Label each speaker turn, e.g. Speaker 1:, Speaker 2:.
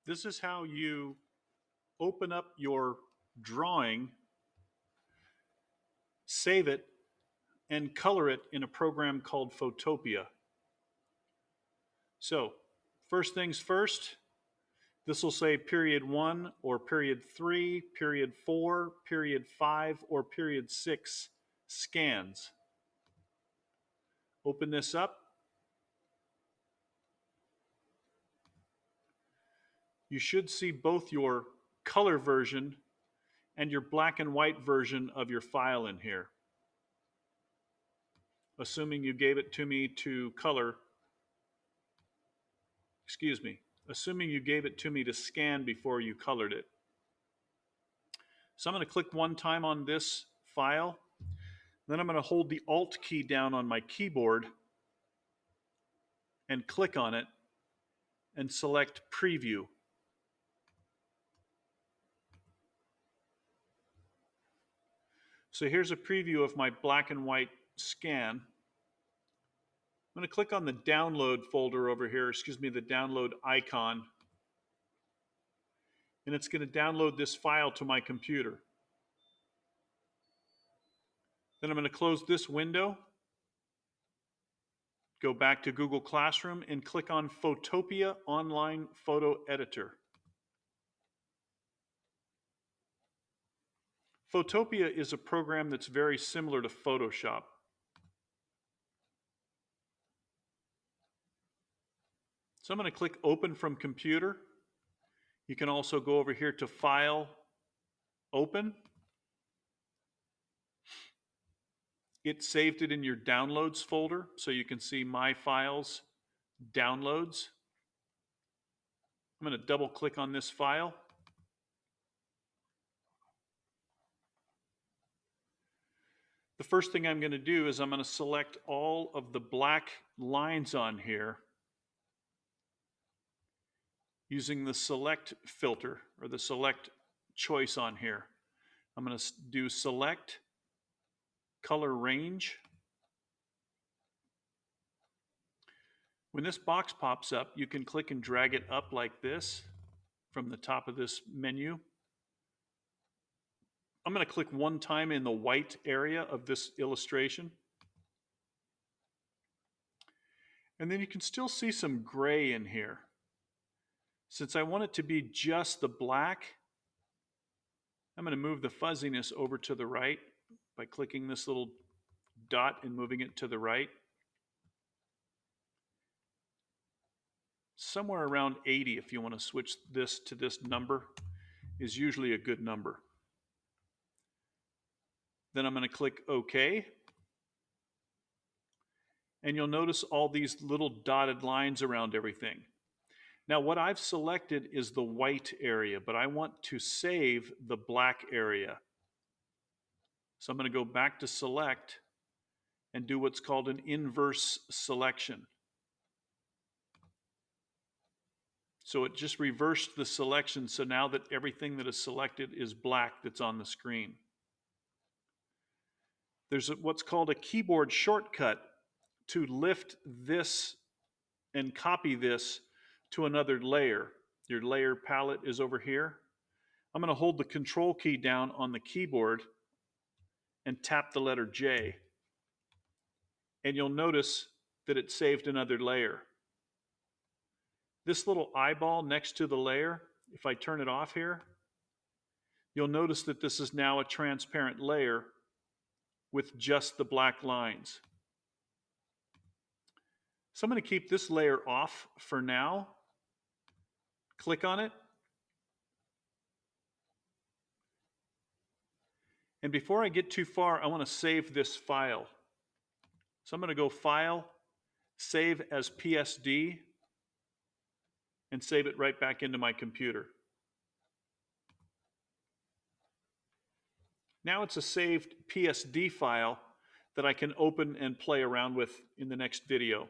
Speaker 1: This is how you open up your drawing, save it, and color it in a program called Photopea. So, first things first, this will say period 1 or period 3, period 4, period 5, or period 6 scans. Open this up. You should see both your color version and your black and white version of your file in here. Assuming you gave it to me to color, assuming you gave it to me to scan before you colored it. So I'm going to click one time on this file. Then I'm going to hold the Alt key down on my keyboard and click on it and select Preview. So here's a preview of my black and white scan. I'm going to click on the download folder over here, the download icon, and it's going to download this file to my computer. Then I'm going to close this window, go back to Google Classroom, and click on Photopea Online Photo Editor. Photopea is a program that's very similar to Photoshop. So I'm going to click Open from Computer. You can also go over here to File, Open. It saved it in your Downloads folder, so you can see My Files, Downloads. I'm going to double click on this file. The first thing I'm going to do is I'm going to select all of the black lines on here using the select filter or the select choice on here. I'm going to do select, color range. When this box pops up, you can click and drag it up like this from the top of this menu. I'm going to click one time in the white area of this illustration. And then you can still see some gray in here. Since I want it to be just the black, I'm going to move the fuzziness over to the right by clicking this little dot and moving it to the right. Somewhere around 80, if you want to switch this to this number, is usually a good number. Then I'm going to click OK. And you'll notice all these little dotted lines around everything. Now what I've selected is the white area, but I want to save the black area. So I'm going to go back to Select and do what's called an inverse selection. So it just reversed the selection, so now that everything that is selected is black that's on the screen. There's what's called a keyboard shortcut to lift this and copy this to another layer. Your layer palette is over here. I'm going to hold the Control key down on the keyboard and tap the letter J. And you'll notice that it saved another layer. This little eyeball next to the layer, if I turn it off here, you'll notice that this is now a transparent layer with just the black lines. So I'm going to keep this layer off for now. Click on it. And before I get too far, I want to save this file. So I'm going to go File, Save as PSD, and save it right back into my computer. Now it's a saved PSD file that I can open and play around with in the next video.